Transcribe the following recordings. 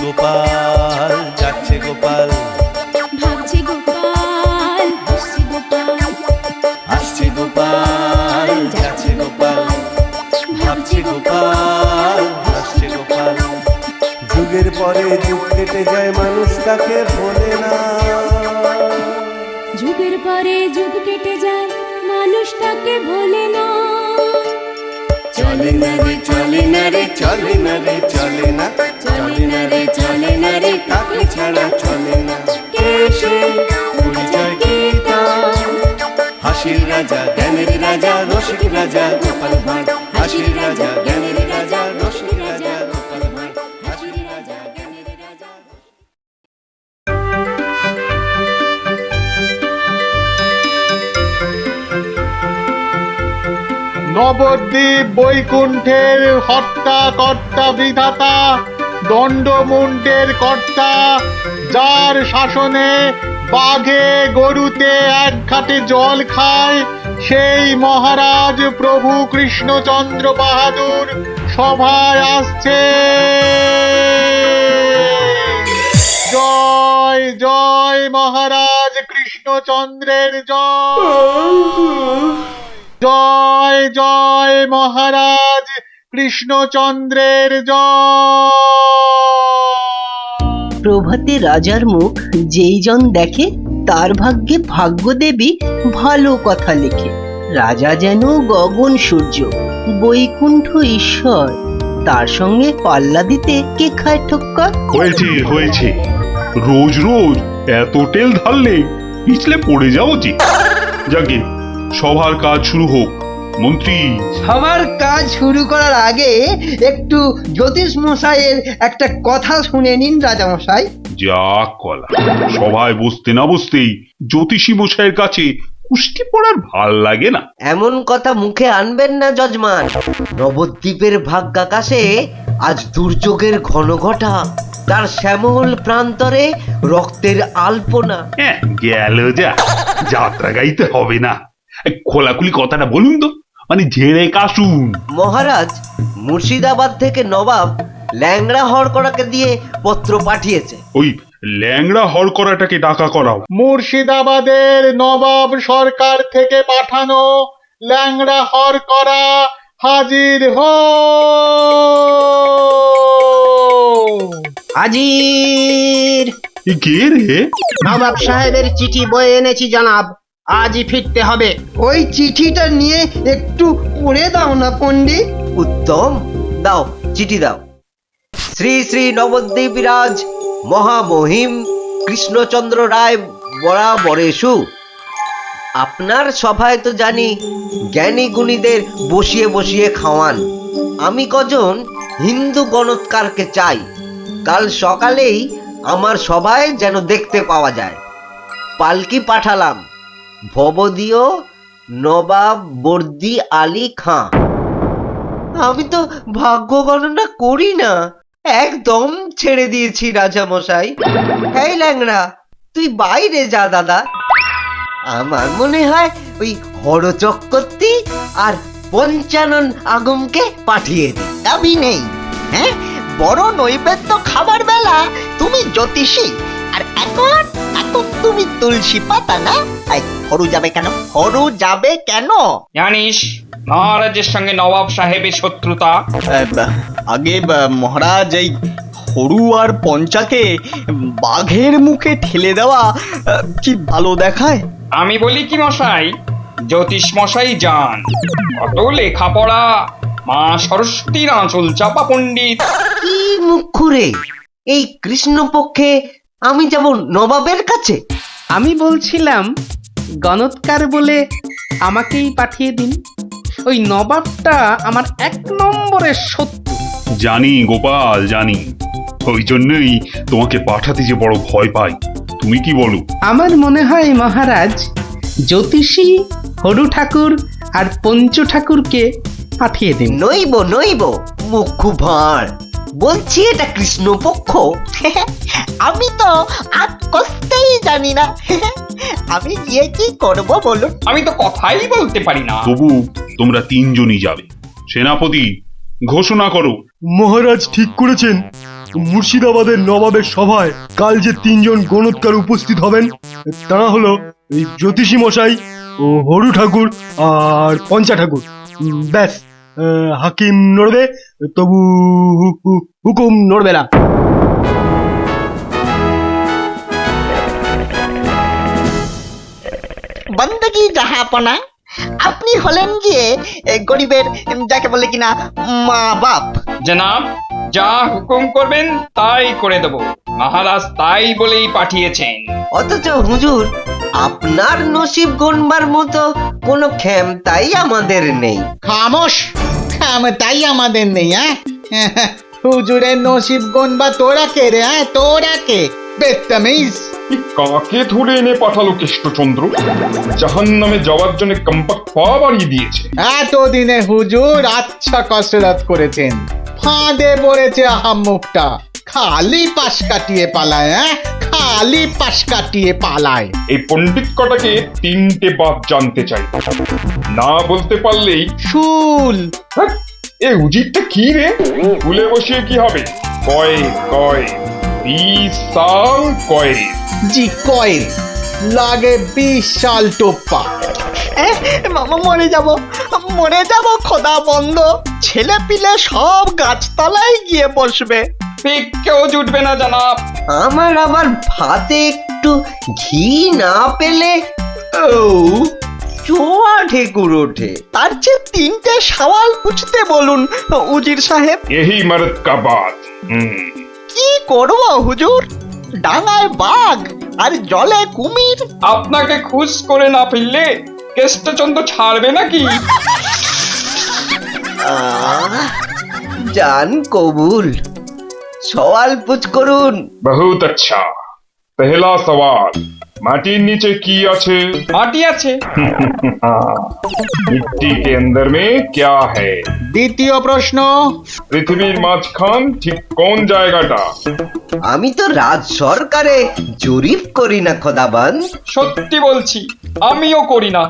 গোপাল, যাচ্ছে গোপাল, ভাবছে গোপাল, হাসছে গোপাল, আসছে গোপাল, যাচ্ছে গোপাল, ভাবছে গোপাল, হাসছে গোপাল। যুগের পরে যুগ কেটে যায়, মানুষ তাকে ভোলে না। যুগের পরে যুগ কেটে যায়, মানুষ তাকে ভোলে না। চলে না রে, চলে না রে, চলে না রে, চলে না, চলে না রে, চলে না রে, তাকে ছাড়া চলে না। কে সে? পরিচয় কি তার? হাসির রাজা, জ্ঞানের রাজা, রসিক রাজা গোপাল ভাঁড়। হাসির রাজা, জ্ঞানের রাজা, রসিক রাজা গোপাল ভাঁড়। হাসির রাজা, জ্ঞানের রাজা। নবদ্বীপ বৈকুণ্ঠের হর্তা কর্তা বিধাতা, দণ্ডমুণ্ডের কর্তা, যার শাসনে বাঘে গরুতে এক ঘাটে জল খায়, সেই মহারাজ প্রভু কৃষ্ণচন্দ্র বাহাদুর সভায় আসছে। জয় জয় মহারাজ কৃষ্ণচন্দ্রের জয়। জয় জয় মহারাজ কৃষ্ণচন্দ্রের জয়। প্রভাতে রাজার মুখ যেই জন দেখে, তার ভাগ্যে ভাগ্যদেবী ভালো কথা লেখে। রাজা যেন গগন সূর্য, বৈকুণ্ঠ ঈশ্বর, তার সঙ্গে পাল্লা দিতে কে খায় ঠক্কর? হয়েছে হয়েছে, রোজ রোজ এত তেল ঢাললে পিছলে পড়ে যাবো যে। যাকে সবার কাজ শুরু হোক। মন্ত্রী, সবার কাজ শুরু করার আগে একটু জ্যোতিষ মশাইয়ের একটা কথা শুনে নিন রাজা মশাই। যা কলা, সভায় বসতে না বসতেই জ্যোতিষী মশাইয়ের কাছে কুস্তি পড়ার ভাল লাগে না। এমন কথা মুখে আনবেন না যজমান। নবদ্বীপের ভাগ্যাকাশে আজ দুর্যোগের ঘন ঘটা, তার শ্যামল প্রান্তরে রক্তের আলপনা। হ্যাঁ, গেল যা, যাত্রা গাইতে হবে না। খোলাখুলি কথাটা বলুন তো, মানে ঝেড়ে কাশুন। মহারাজ মুর্শিদাবাদ থেকে নবাব ল্যাংড়া হরকড়াকে দিয়ে পত্র পাঠিয়েছে। ওই ল্যাংড়া হরকরাটাকে ডাকা করাও। মুর্শিদাবাদের নবাব সরকার থেকে পাঠানো ল্যাংড়া হরকড়া হাজির হো। হাজির। এ কে রে? নবাব সাহেবের চিঠি বয়ে এনেছি জনাব, আজই ফিরতে হবে। ওই চিঠিটা নিয়ে একটু পড়ে দাও না পণ্ডিত। উত্তম, দাও চিঠি দাও। শ্রী শ্রী নবদ্বীপ রাজ মহামহিম কৃষ্ণচন্দ্র রায় বরাবরেশু। আপনার সভায় তো জানি জ্ঞানী গুণীদের বসিয়ে বসিয়ে খাওয়ান। আমি কজন হিন্দু গণৎকারকে চাই, কাল সকালেই আমার সভায় যেন দেখতে পাওয়া যায়। পালকি পাঠালাম, ভবদীয় নবাব বর্দি আলী খাঁ। আমি তো ভাগ্য গণনা করি না, একদম ছেড়ে দিয়েছি রাজা মশাই। এই ল্যাংড়া, তুই বাইরে যা দাদা। আমার মনে হয় ওই হরচক্রবর্তী আর পঞ্চানন আগমকে পাঠিয়ে দে। দাবি নেই। হ্যাঁ, বড় নৈবেদ্য খাবার বেলা তুমি জ্যোতিষী, আর এখন এখন তুমি তুলসী পাতা না। হরু যাবে কেন? হরু যাবে কেন? জানিস মহারাজের সঙ্গে নবাব সাহেবের শত্রুতা। আগে মহারাজ, এই হরু আর পঞ্চাকে বাঘের মুখে ঠেলে দেওয়া কি ভালো দেখায়? আমি বলি কি মশাই, জ্যোতিষ মশাই যান, কত লেখাপড়া, মা সরস্বতীর আঁচল চাপা পণ্ডিত। কি মুখ খুঁড়ে এই কৃষ্ণপক্ষে আমি যাব নবাবের কাছে? আমি বলছিলাম গণৎকার বলে আমাকেই পাঠিয়ে দিন। ওই নবাবটা আমার এক নম্বরের শত্রু। জানি গোপাল, জানি। ওই জন্যই তোমাকে পাঠাতে যে বড় ভয় পাই। তুমি কি বলো? আমার মনে হয় মহারাজ জ্যোতিষী হরু ঠাকুর আর পঞ্চু ঠাকুরকে পাঠিয়ে দিন। নইব নইব, মুখু ভাঁড়, বলছি এটা কৃষ্ণপক্ষ। আমি তো আজ কষতেই জানি না। আমি গিয়ে কি করব বলুন? আমি তো কথাই বলতে পারি না। তবু তোমরা তিনজনই যাবে। সেনাপতি, ঘোষণা করো। মহারাজ ঠিক করেছেন, মুর্শিদাবাদের নবাবের সভায় কাল যে তিনজন গণৎকার উপস্থিত হবেন তারা হলো এই জ্যোতিষী মশাই ও হরু ঠাকুর আর পঞ্চা ঠাকুর। ব্যাস, হাকিম নড়বে, তবু হুকুম নড়বে না। বন্দগি জাহাপনা, আপনি হলেন গিয়ে গরিবের যাকে বলে কিনা মা বাপ। জনাব, যা হুকুম করবেন তাই করে দেব। মহারাজ তাই বলেই পাঠিয়েছেন। অথচ হুজুর, আপনার নসিব গণবার মতো কোনো ক্ষমতাই আমাদের নেই। খামোশ, তাই আমাদের নেই। হ্যাঁ, হুজুরের নসিব গনবা তোরা কে রে? তোরা কে? বেত্তামিজ। কাকে ধরে এনে পাঠালো কৃষ্ণচন্দ্র? জাহান্নামে যাওয়ার জন্য কম্পাক্ট পা বাড়িয়ে দিয়েছে। এতদিনে হুজুর আচ্ছা কসরত করেছেন, ফাঁদে পড়েছে আহাম্মুকটা। খালি পাশ কাটিয়ে পালায়, খালি পাশ কাটিয়ে পালায়। এই পণ্ডিত কটাকে তিনটে বাপ জানতে চাই, না বলতে পারলেই শুল। হ্যাঁ, এ উজিরটা কি রে? ভুলে বসিয়ে কি হবে? কয় কয় 20 সাল কয়। জি কয়েন লাগে 20 সাল টোপ্পা। মরে যাব খোদা বন্ধ। ছেলে পিলে সব গাছতলায় গিয়ে বসবে। ঠিক কেউ জুটবে না জনাব। আমার আবার ভাতে একটু ঘি না পেলে চোয়া ঠেকুর ওঠে। তার চেয়ে তিনটে সওয়াল পুছতে বলুন উজির সাহেব। यही मर्द का बात। কি করব হুজুর? ডাঙায় বাঘ আর জলে কুমির। আপনাকে খুশ করে না ফেললে কৃষ্ণচন্দ্র ছাড়বে নাকি? জান কবুল, সওয়াল পুছ করুন। बहुत अच्छा। पहला सवाल, माटिर नीचे की আছে? মাটি আছে। मिट्टी के अंदर में क्या है? দ্বিতীয় প্রশ্ন, পৃথিবীর মাঝখান ঠিক কোন জায়গাটা? আমি তো রাজ সরকারে জরিপ করি না খোদাবান। সত্যি বলছি, আমিও করি না।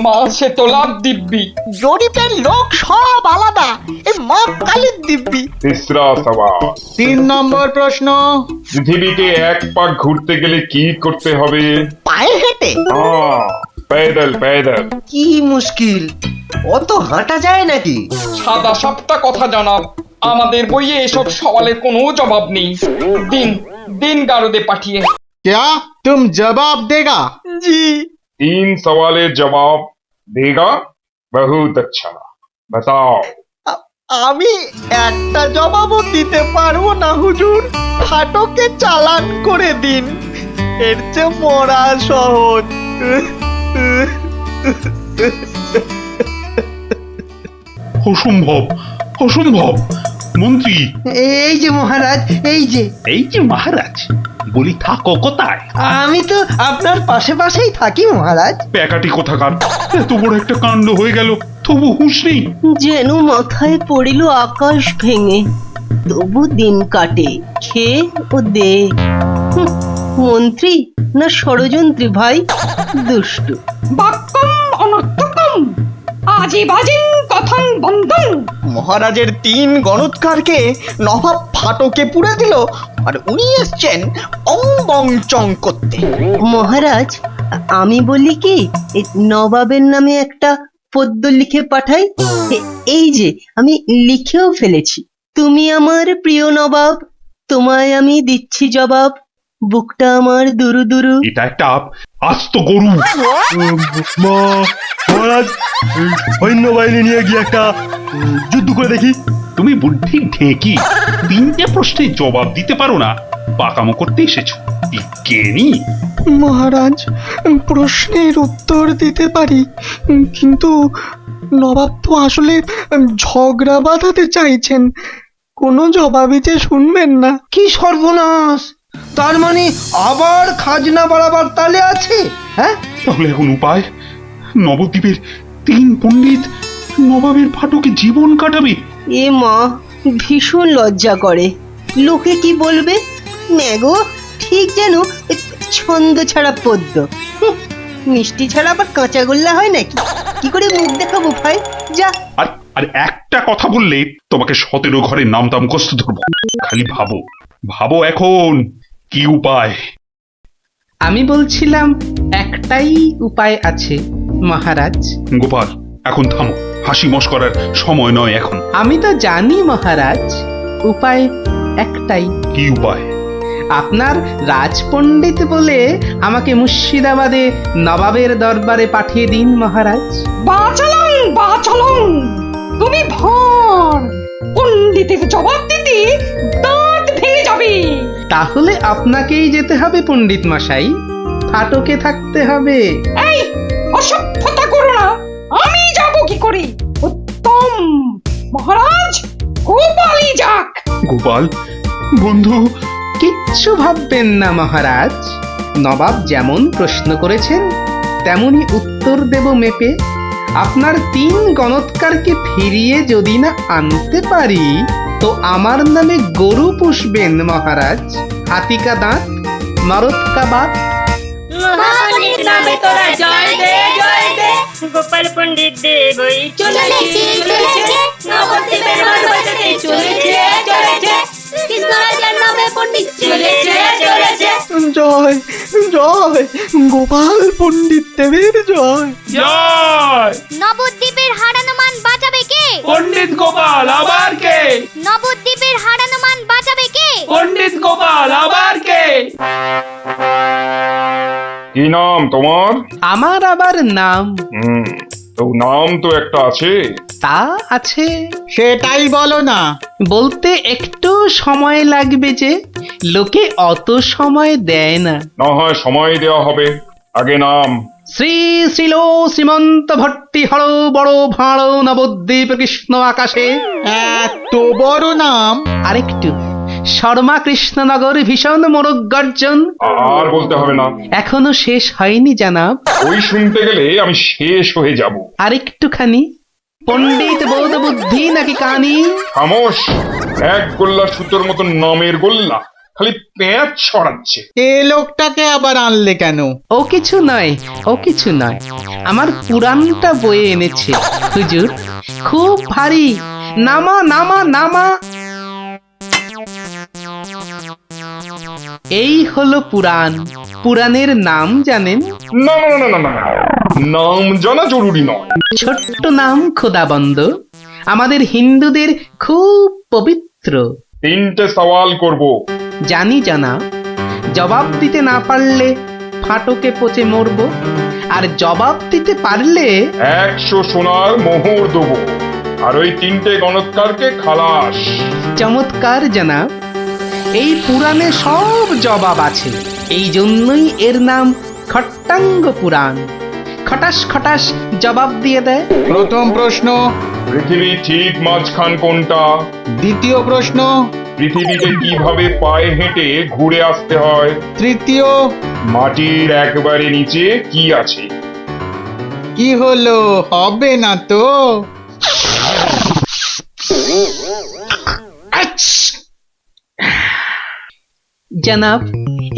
মাসে তোলার দিব্যি। জরিপের লোক সব আলাদা। এই মা কালীর দিব্যি। तीसरा सवाल, 3 নম্বর প্রশ্ন, পৃথিবীকে এক পাক ঘুরতে গেলে কি করতে হবে? পায়ে হেঁটে। হ্যাঁ, पैदल पैदल। কি মুশকিল, অত হাঁটা যায় নাকি? সাদা সাপটা কথা জানাব, আমাদের বইয়ে এসব সওয়ালের কোনো জবাব নেই। দিন দিন গারদে পাঠিয়ে। क्या तुम जवाब देगा? জি। 3 सवालेर जवाब देगा? बहुत अच्छा। बताओ। আমি একটা জবাবও দিতে পারবো না হুজুর। ফাটকে চালান করে দিন, এর চেয়ে মরা সহজ। অসম্ভব, অসম্ভব। মন্ত্রী, এই যে মহারাজ, এই যে এই যে মহারাজ, বলি থাকো কোথায়? আমি তো আপনার পাশে পাশেই থাকি মহারাজ। প্যাকাটি কোথাকার, এত বড় একটা কাণ্ড হয়ে গেল, তবু হুঁশ নেই। যেন মাথায় পড়িল আকাশ ভেঙে, তবু দিন কাটে খেয়ে ও দে। মন্ত্রী না ষড়যন্ত্রী ভাই, দুষ্টু। বাক্যম অনর্থকম আজীবাজিন কথং বন্ধন। মহারাজের 3 গণৎকারকে নবাব ফাটকে পুড়ে দিল, আর উনি এসছেন অং বং চং করতে। মহারাজ, আমি বলি কি, এই নবাবের নামে একটা পদ্য লিখে পাঠাই। এই যে আমি লিখেও ফেলেছি। তুমি আমার প্রিয় নবাব, তোমায় আমি দিচ্ছি জবাব, বুকটা আমার দুরু দুরু। এটা একটা আস্ত গরু। মহারাজ, সৈন্যবাহিনী নিয়ে গিয়ে একটা যুদ্ধ করে দেখি। তুমি বুদ্ধি ঢেকি, 3টে প্রশ্নের জবাব দিতে পারো না, পাকামো করতে এসেছো। বিজ্ঞানী। মহারাজ, প্রশ্নের উত্তর দিতে পারি, কিন্তু নবাব তো আসলে ঝগড়া বাঁধাতে চাইছেন। কোনো জবাবই যে শুনবেন না। কি সর্বনাশ! তার মানে আবার খাজনা বাড়াবার তালে আছে? হ্যাঁ, তাহলে এখন উপায়? নবদ্বীপের 3 পণ্ডিত নবাবের ফাটকে জীবন কাটাবে। এ মা, ভীষণ লজ্জা করে। লোকে কি বলবে? ম্যাগো, ঠিক যেন ছন্দ ছাড়া পদ্য। মিষ্টি ছাড়া আবার কাঁচা গোল্লা হয় নাকি? কি করে মুখ দেখাবো ভাই? যা। আর একটা কথা বললে তোমাকে 17 ঘরে নামতাম কষ্ট ধরবো। খালি ভাবো, ভাবো এখন কি উপায়। আমি বলছিলাম একটাই উপায় আছে মহারাজ। গোপাল, এখন থামো, হাসি মশকরার সময় নয় এখন। আমি তো জানি মহারাজ, উপায় একটাই। কি উপায়? আপনার রাজপণ্ডিত বলে আমাকে মুর্শিদাবাদে নবাবের দরবারে পাঠিয়ে দিন মহারাজ। বাঁচালং তুমি ভর পণ্ডিতের জবাব দিতে দাঁত ভেঙে যাবে। তাহলে আপনাকেই যেতে হবে পণ্ডিত মশাই, ফাটকে থাকতে হবে। এই অসভ্যতা করো না, আমি যাব কি করে? উত্তম মহারাজ, গোপালই যাক। গোপাল বন্ধু, কিচ্ছু ভাববেন না মহারাজ, নবাব যেমন প্রশ্ন করেছেন তেমনি উত্তর দেব মেপে। আপনার 3 গণৎকারকে ফিরিয়ে যদি না আনতে পারি তো আমার নামে গরু পুষবেন মহারাজ, হাতিকা দাঁত, মরদকা বাপ। মহাপণ্ডিত নামে তোরা জয় দে জয় দে, গোপাল পণ্ডিত দেবই চলেছে চলেছে, নবদ্বীপের মান বাঁচাতে চলেছে চলেছে, কৃষ্ণরাজার নামে পণ্ডিত চলেছে চলেছে। জয় জয় গোপাল পণ্ডিত দেবের জয়। জয়! নবদ্বীপের হারানো মান বাঁচাবে কে? পণ্ডিত গোপাল আবার কে? নবদ্বীপের হারানো মান বাঁচাবে কে? পণ্ডিত গোপাল আবার কে? কি নাম তোমার? আমার আবার নাম? তো নাম তো একটা আছে। তা আছে, সেটাই বলো না। বলতে একটু সময় লাগবে যে, লোকে অত সময় দেয় না। না হয় সময় দেওয়া হবে, আগে নাম। শ্রী শ্রীল শ্রীমন্ত ভট্টি হর বড় ভাঁড় নবদ্বীপ কৃষ্ণ আকাশে। এত বড় নাম? আরেকটু, শর্মা কৃষ্ণনগর ভীষণ মোরগ গর্জন। আর বলতে হবে না, এখনো শেষ হয়নি জানাব। ওই শুনতে গেলে আমি শেষ হয়ে যাব। আরেকটুখানি, পণ্ডিত বোধ বুদ্ধি নাকি কানি? খামোশ! এক গোল্লা সুতোর মতো নামের গোল্লা, খালি পেঁচ ছড়াচ্ছে। এ লোকটাকে আবার আনলে কেন? ও কিছু নয়, ও কিছু নয়, আমার পুরাণটা বয়ে এনেছে হুজুর, খুব ভারী। নামা নামা নামা। এই হলো পুরাণ। পুরাণের নাম জানেন? না না না না না, নাম জানা জরুরি নয়। ছোট্ট নাম খোদাবন্দ, আমাদের হিন্দুদের খুব পবিত্র। 3টে সওয়াল করব। জানি জানা, জবাব দিতে না পারলে ফাটকে পচে মরবো, আর জবাব দিতে পারলে 100 সোনার মোহর দেবো, আর ওই 3টে গণৎকারকে খালাস। চমৎকার জানা, এই পুরাণে সব জবাব আছে, এই জন্যই এর নাম খট্টাঙ্গ পুরাণ। খটাস খটাস জবাব দিয়ে দেয়। প্রথম প্রশ্ন, পৃথিবী ঠিক মাঝখান কোনটা? দ্বিতীয় প্রশ্ন, পৃথিবীকে কিভাবে পায়ে হেঁটে ঘুরে আসতে হয়? তৃতীয়, মাটির একবারে নিচে কি আছে? কি হলো, হবে না তো? জানাব,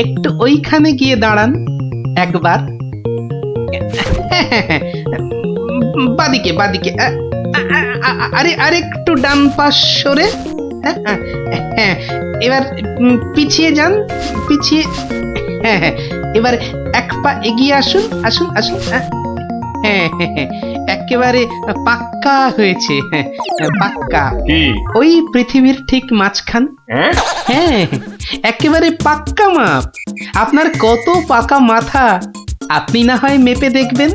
একটু ওইখানে গিয়ে দাঁড়ান একবার। বাদিকে বাদিকে, আরে আরেকটু ডান পাশ সরে। এবার পিছিয়ে যান, পিছিয়ে। এবার এক পা এগিয়ে আসুন, আসুন আসুন। একেবারে পাক্কা হয়েছে, পাক্কা। কি? ওই পৃথিবীর ঠিক মাঝখান। হ্যাঁ, একেবারে পাক্কা মাপ। আপনার কত পাকা মাথা, আপনি না হয় মেপে দেখবেন।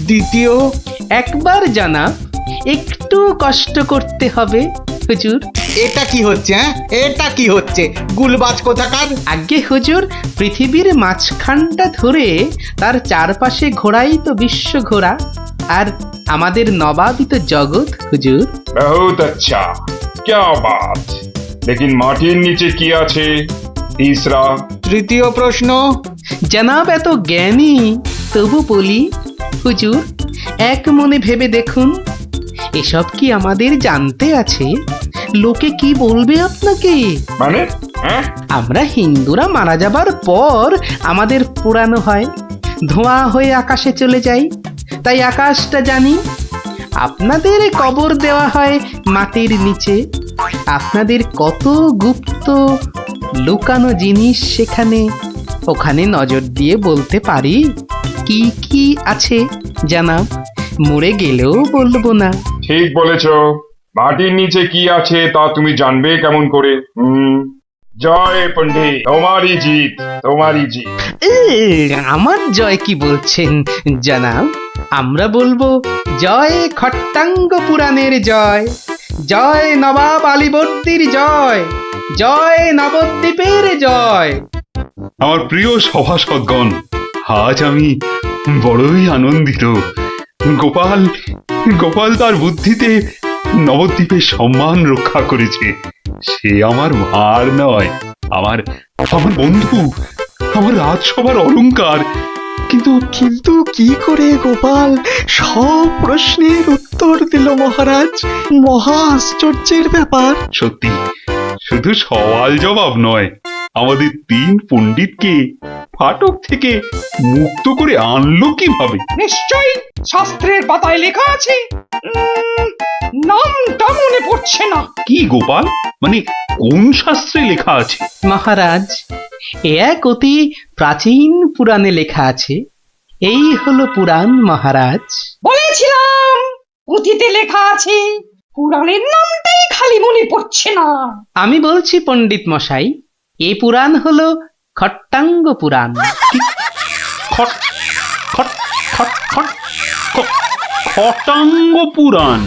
দ্বিতীয়, একবার জানাব, একটু কষ্ট করতে হবে হুজুর। এটা কি হচ্ছে? এটা কি হচ্ছে? গুলবাজ কোথাকার! আগে হুজুর, পৃথিবীর মাঝখানটা ধরে তার চারপাশে ঘোরাই তো বিশ্ব ঘোরা, আর আমাদের নবাবই তো জগৎ হুজুর। বহুত আচ্ছা, क्या बात। लेकिन মাটির নিচে কি আছে? তিসরা। তৃতীয় প্রশ্ন, জানাব এত জ্ঞানী, তবু বলি হুজুর, এক মনে ভেবে দেখুন, এসব কি আমাদের জানতে আছে? লোকে কি বলবে আপনাকে? মানে? আমরা হিন্দুরা মারা যাবার পর আমাদের পোড়ানো হয়, ধোঁয়া হয়ে আকাশে চলে যাই, তাই আকাশটা জানি। আপনাদের কবর দেওয়া হয় মাটির নিচে, আপনাদের কত গুপ্ত লুকানো জিনিস সেখানে ওখানে নজর দিয়ে বলতে পারি কি কি আছে জানাব, মরে গেলেও বলবো না। ঠিক বলেছ, মাটির নিচে কি আছে তা তুমি জানবে কেমন করে? জয় পণ্ডিত, তোমারই জিত, তোমারই জিত। আমার জয় কি বলছেন জানাব? আমরা বলবো জয় খট্টাঙ্গ পুরাণের জয়, জয় নবাব আলীবর্দীর জয়, জয় নবদ্বীপের জয়। আমার প্রিয় সভাসদগণ, আজ আমি বড়ই আনন্দিত। গোপাল গোপাল তার বুদ্ধিতে নবদ্বীপের সম্মান রক্ষা করেছে। সে আমার ভার নয়, আমার আমার বন্ধু, আমার রাজসভার অলংকার। কিন্তু কিন্তু কি করে গোপাল সব প্রশ্নের উত্তর দিল মহারাজ? মহা আশ্চর্যের ব্যাপার। সত্যি, শুধু সওয়াল জবাব নয়, আমাদের 3 পণ্ডিতকে ফাটক থেকে মুক্ত করে আনলো কিভাবে? নিশ্চয়ই শাস্ত্রের পাতায় লেখা আছে। নামটা মনে পড়ছে না। কি গোপাল, মানে কোন শাস্ত্রে লেখা আছে? মহারাজ, এ এক অতি প্রাচীন পুরাণে লেখা আছে। এই হলো পুরাণ মহারাজ। বলেছিলাম পুঁথিতে লেখা আছে, পুরাণের নামটাই খালি মনে পড়ছে না। আমি বলছি পণ্ডিত মশাই, এই পুরাণ হলো খট্টাঙ্গ পুরাণ। খট খট খট খট খ- খটাঙ্গ পুরাণ।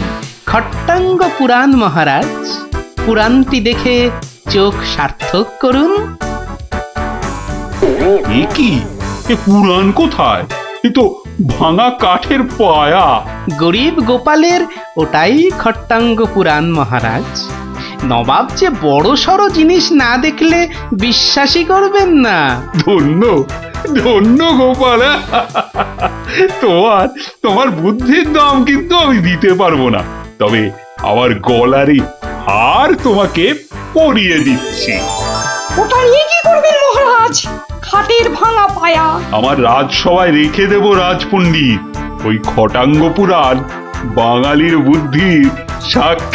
খট্টাঙ্গ পুরাণ মহারাজ। পুরাণটি দেখে চোখ সার্থক করুন। এ কি, এ পুরাণ কোথায়? এ তো ভাঙা কাঠের পায়া। গরিব গোপালের ওটাই খট্টাঙ্গ পুরাণ মহারাজ। নবাব যে বড় সড় জিনিস না দেখলে বিশ্বাসই করবেন না। ধন্য ধন্য গোপাল। তোমার তোমার বুদ্ধির দাম কিন্তু আমি দিতে পারবো না, তবে আমার গলারই হার তোমাকে পরিয়ে দিচ্ছি। ওটা নিয়ে কি করবেন মহারাজ? খাটের ভাঙা পায়া। আমার রাজসভায় রেখে দেব রাজপণ্ডিত। ওই খটাঙ্গ পুরাণ বাঙালির বুদ্ধির সাক্ষী।